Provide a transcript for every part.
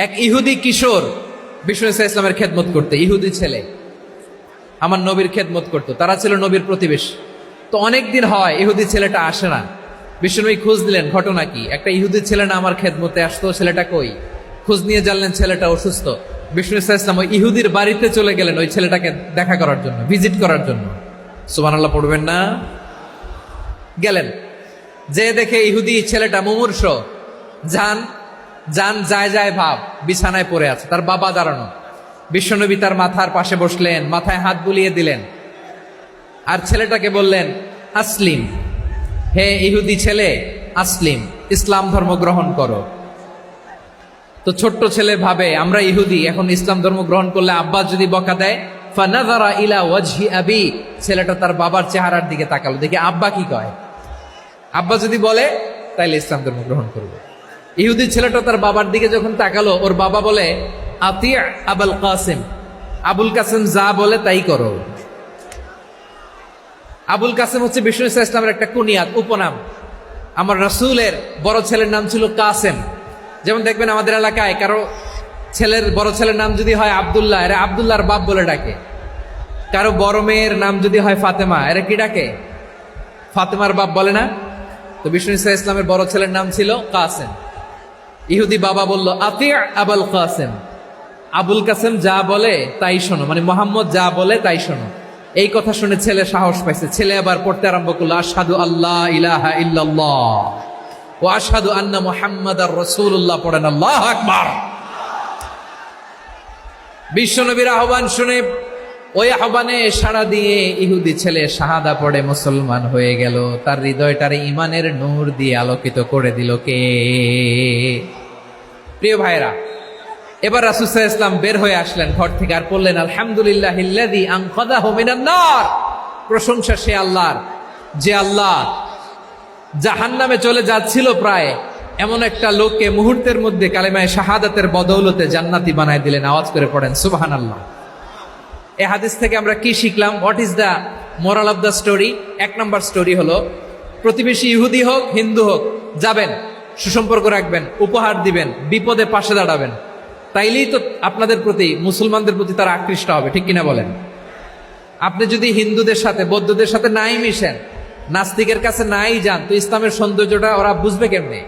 এক ইহুদি কিশোর বিষ্ণু ইসলামের খেদমত করতে, ইহুদি ছেলে আমার নবীর খেদমত করতো, তারা ছিল নবীর প্রতিবেশী। তো অনেকদিন হয় ইহুদি ছেলেটা আসে না। বিষ্ণুনবী খোঁজ দিলেন, ঘটনা কি? একটা ইহুদি ছেলে না আমার খেদমতে আসতো, ছেলেটা কই? খোঁজ নিয়ে জানলেন ছেলেটা অসুস্থ। বিষ্ণু ইসলাম ওই ইহুদির বাড়িতে চলে গেলেন ওই ছেলেটাকে দেখা করার জন্য, ভিজিট করার জন্য। সুবহানাল্লাহ পড়বেন না? গেলেন, যে দেখে ইহুদি ছেলেটা মুমূর্ষ, যান যায় যায় ভাব, বিছানায় পড়ে আছে, তার বাবা দাঁড়ানো। বিশ্বনবী তার মাথার পাশে বসলেন, মাথায় হাত বুলিয়ে দিলেন, আর ছেলেটাকে বললেন, আসলিম, হে ইহুদি ছেলে, আসলিম, ইসলাম ধর্ম গ্রহণ করো। তো ছোট্ট ছেলে ভাবে আমরা ইহুদি, এখন ইসলাম ধর্ম গ্রহণ করলে আব্বা যদি বকা দেয়। ফানাযারা ইলা ওয়াজহি আবি, ছেলেটা তার বাবার চেহারার দিকে তাকালো, দেখে আব্বা কি কয়। আব্বা যদি বলে তাইলে ইসলাম ধর্ম গ্রহণ করবে। ইহুদি ছেলেটা তার বাবার দিকে যখন তাকালো, ওর বাবা বলে, আতি আবুল কাসিম, আবুল কাসিম যা বলে তাই করো। আবুল কাসিম হচ্ছে বিষ্ণু ইসলামের একটা কুনিয়াত, উপনাম। আমার রাসূলের বড় ছেলের নাম ছিল কাসেম। যেমন দেখবেন আমাদের এলাকায় কারো বড় ছেলের নাম যদি হয় আব্দুল্লাহ, এরা আব্দুল্লাহর বাপ বলে ডাকে। কারো বড় মেয়ের নাম যদি হয় ফাতেমা, এরা কি ডাকে? ফাতেমার বাপ বলে না? তো বিষ্ণু ইসলামের বড় ছেলের নাম ছিল কাসেম। ইহুদি বাবা বলল, আতি আবুল কাসেম, আবুল কাসেম যা বলে তাই শোনো, মানে মোহাম্মদ যা বলে তাই শোনো। এই কথা শুনে ছেলে সাহস পাইছে, ছেলে আবার পড়তে আরম্ভ করলো, আশহাদু আল্লাহ ইলাহা ইল্লাল্লাহ ওয়া আশহাদু আন্না মুহাম্মাদার রাসূলুল্লাহ, পড়েন আল্লাহু আকবার। বিশ্বনবীর আহ্বান শুনে ওই আহ্বানে সাড়া দিয়ে ইহুদি ছেলে শাহাদা পড়ে মুসলমান হয়ে গেল। তার হৃদয়টারে ইমানের নূর দিয়ে আলোকিত করে দিল কে? প্রিয় ভাইরা, এবার রাসূল সাল্লাল্লাহু আলাইহি ওয়াসাল্লাম বের হয়ে আসলেন ঘর থেকে, আর বললেন, আলহামদুলিল্লাহিল্লাযী আনকাযাহু মিনান নার, প্রশংসা সে আল্লাহর, যে আল্লাহ জাহান্নামে চলে যাচ্ছিল প্রায় এমন একটা লোককে মুহূর্তের মধ্যে কালেমায়ে শাহাদাতের বদৌলতে জান্নাতি বানায় দিলেন। আওয়াজ করে পড়েন সুবহানাল্লাহ। এই হাদিস থেকে আমরা কি শিখলাম? What is the moral of the story? এক নম্বর স্টোরি হলো, প্রতিবেশী ইহুদি হোক হিন্দু হোক, যাবেন, সুসম্পর্ক রাখবেন, উপহার দিবেন, বিপদে পাশে দাঁড়াবেন, তাইলেই তো আপনাদের প্রতি, মুসলমানদের প্রতি তারা আকৃষ্ট হবে, ঠিক কিনা বলেন? আপনি যদি হিন্দুদের সাথে বৌদ্ধদের সাথে নাই মিশেন, নাস্তিকের কাছে নাই যান, তো ইসলামের সৌন্দর্যটা ওরা বুঝবে কেমনে?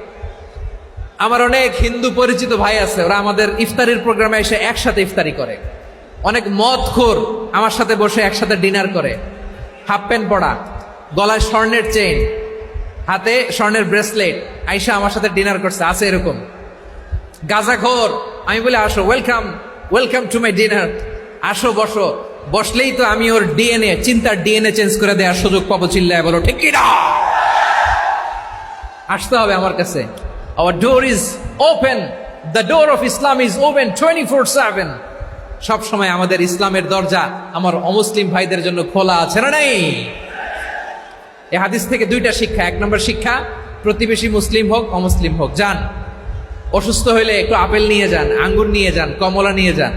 আমার অনেক হিন্দু পরিচিত ভাই আছে, ওরা আমাদের ইফতারির প্রোগ্রামে এসে একসাথে ইফতারি করে। অনেক মদখোর আমার সাথে বসে একসাথে ডিনার করে, হাফ প্যান্ট পরা, গলায় স্বর্ণের চেইন, হাতে স্বর্ণের ব্রেসলেট, আইসা আমার সাথে ডিনার করছে, আছে এরকম। গাঁজাখোর, আমি বলি আসো, welcome welcome to my dinner, আসো বসো। বসলেই তো আমি ওর ডিএনএ, চিন্তার ডিএনএ চেঞ্জ করে দেওয়ার সুযোগ পাবো, চিল্লায় বলো ঠিক কি না? আসতে হবে আমার কাছে। Our door is open, the door of Islam is open 24/7। সব সময় আমাদের ইসলামের দরজা আমার অমুসলিম ভাইদের জন্য খোলা আছে না নাই? এই হাদিস থেকে দুইটা শিক্ষা। এক নম্বর শিক্ষা, প্রতিবেশী মুসলিম হোক অমুসলিম হোক, যান, অসুস্থ হইলে একটু আপেল নিয়ে যান, আঙ্গুর নিয়ে যান, কমলা নিয়ে যান,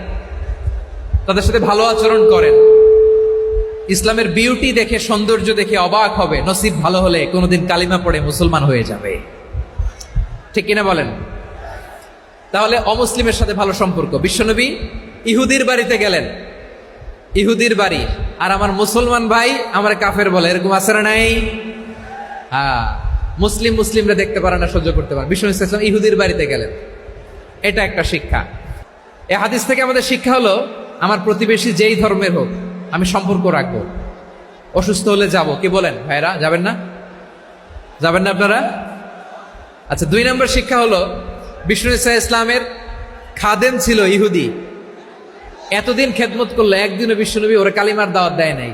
তাদের সাথে ভালো আচরণ করেন। ইসলামের বিউটি দেখে, সৌন্দর্য দেখে অবাক হবে, নসিব ভালো হলে কোনোদিন কালিমা পড়ে মুসলমান হয়ে যাবে, ঠিক কিনা বলেন? তাহলে অমুসলিমের সাথে ভালো সম্পর্ক। বিশ্বনবী ইহুদির বাড়িতে গেলেন, ইহুদির বাড়ি, আর আমার মুসলমান ভাই আমার কাফের বলে, এরকম আছে না নাই? হ্যাঁ, মুসলিমরা দেখতে পারে না, সহ্য করতে পারে। বিশ্বনবী সাল্লাল্লাহু আলাইহি ওয়াসাল্লাম ইহুদির বাড়িতে গেলেন, এটা একটা শিক্ষা। এই হাদিস থেকে আমাদের শিক্ষা হলো, আমার প্রতিবেশী যেই ধর্মের হোক আমি সম্পর্ক রাখবো। অসুস্থ হলে যাব, কি বলেন ভাইরা? যাবেন না? যাবেন না আপনারা? আচ্ছা, দুই নম্বর শিক্ষা হলো, বিষ্ণু ইসলামের খাদেম ছিল ইহুদি, এতদিন খেদমত করলো, একদিনও বিশ্বনবী ওরা কালিমার দাওয়াত দেয় নাই।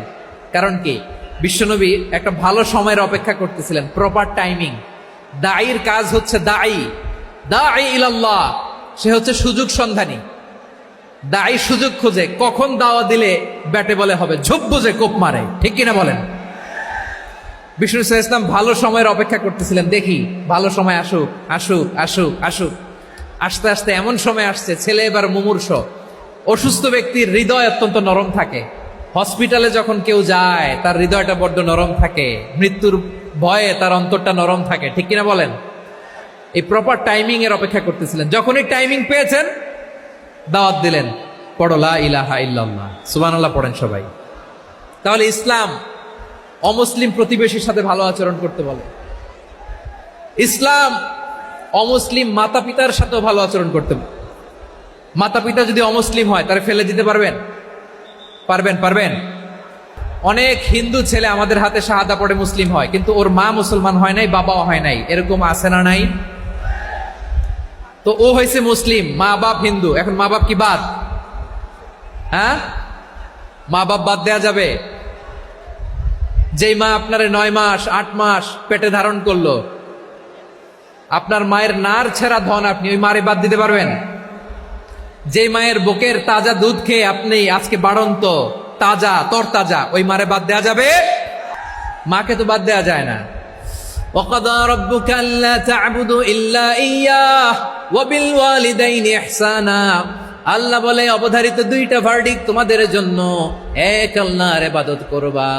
কারণ কি? বিশ্বনবী একটা ভালো সময়ের অপেক্ষা করতেছিলেন, প্রপার টাইমিং। দাঈর কাজ হচ্ছে দাঈ ইলাল্লাহ, সে হচ্ছে সুযোগ সন্ধানী। দাঈ সুযোগ খোঁজে, কখন দাওয়া দিলে ব্যাটে বলে হবে, ঝোপ বুঝে কোপ মারে, ঠিক কিনা বলেন? বিষ্ণু ইসলাম ভালো সময়ের অপেক্ষা করতেছিলেন, দেখি ভালো সময় আসুক আসুক আসুক আসুক। আস্তে আস্তে এমন সময় আসছে, ছেলে এবার মুমূর্ষ। অসুস্থ ব্যক্তির হৃদয় অত্যন্ত নরম থাকে। হসপিটালে যখন কেউ যায় তার হৃদয়টা বড্ড নরম থাকে, মৃত্যুর ভয়ে তার অন্তরটা নরম থাকে, ঠিক কিনা বলেন? এই প্রপার টাইমিং এর অপেক্ষা করতেছিলেন। যখনই টাইমিং পেয়েছেন দাওয়াত দিলেন, পড়ো লা ইলাহা ইল্লাল্লাহ, সুবহানাল্লাহ পড়েন সবাই। তাহলে ইসলাম অমুসলিম প্রতিবেশীর সাথে ভালো আচরণ করতে বলে। ইসলাম অমুসলিম মাতা পিতার সাথেও ভালো আচরণ করতে বলে। মাতা পিতা যদি অমুসলিম হয় তাহলে ফেলে দিতে পারবেন? পারবেন? অনেক হিন্দু ছেলে আমাদের হাতে শাহাদা পড়ে মুসলিম হয়, কিন্তু ওর মা মুসলমান হয় নাই, বাবাও হয় নাই, এরকম আছে না নাই? তো ও হয়েছে মুসলিম, মা বাপ হিন্দু, এখন মা বাপ কি বাদ? হ্যাঁ, মা বাপ বাদ দেয়া যাবে? যেই মা আপনার 9 মাস 8 মাস পেটে ধারণ করলো, আপনার মায়ের নার ছেঁড়া ধন, আপনি ওই মারে বাদ দিতে পারবেন? যে মায়ের বুকের তাজা দুধ খেয়ে আপনি আজকে বাড়ন্ত তাজা তরতাজা, ওই মারে বাদ দেয়া যাবে? মাকে তো বাদ দেয়া যায় না। وَقَضَى رَبُّكَ أَلَّا تَعْبُدُوا إِلَّا إِيَّاهُ وَبِالْوَالِدَيْنِ إِحْسَانًا। আল্লাহ বলে অবধারিত 2টা ভার্ডিক্ট তোমাদের জন্য, এক আল্লাহর ইবাদত করবা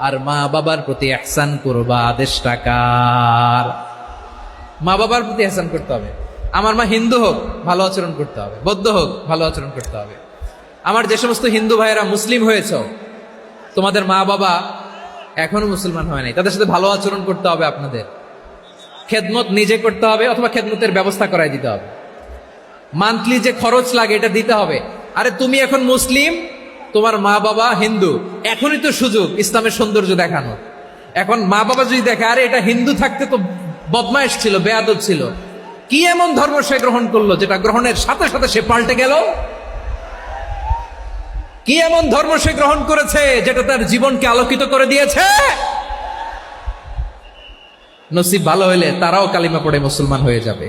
আর মা বাবার প্রতি ইহসান করবা। আদেশটা কার? মা বাবার প্রতি ইহসান করতে হবে। আমার মা হিন্দু হোক ভালো আচরণ করতে হবে, বৌদ্ধ হোক ভালো আচরণ করতে হবে। আমার যে সমস্ত হিন্দু ভাইয়েরা মুসলিম হয়েছ, তোমাদের মা বাবা এখনো মুসলমান হয় নাই, তাদের সাথে ভালো আচরণ করতে হবে। আপনাদের খেদমত নিজে করতে হবে অথবা খেদমতের ব্যবস্থা করাই দিতে হবে। মান্থলি যে খরচ লাগে এটা দিতে হবে। আরে তুমি এখন মুসলিম, তোমার মা বাবা হিন্দু, এখনই তো সুযোগ ইসলামের সৌন্দর্য দেখানো। এখন মা বাবা যদি দেখে আরে এটা হিন্দু থাকতে তো বদমাইশ ছিল, বেয়াদব ছিল, কি এমন ধর্ম সে গ্রহণ করলো যেটা গ্রহণের সাথে সাথে সে পাল্টে গেল? কি এমন ধর্ম সে গ্রহণ করেছে যেটা তার জীবনকে আলোকিত করে দিয়েছে? নসিব ভালো হইলে তারাও কালিমা পড়ে মুসলমান হয়ে যাবে।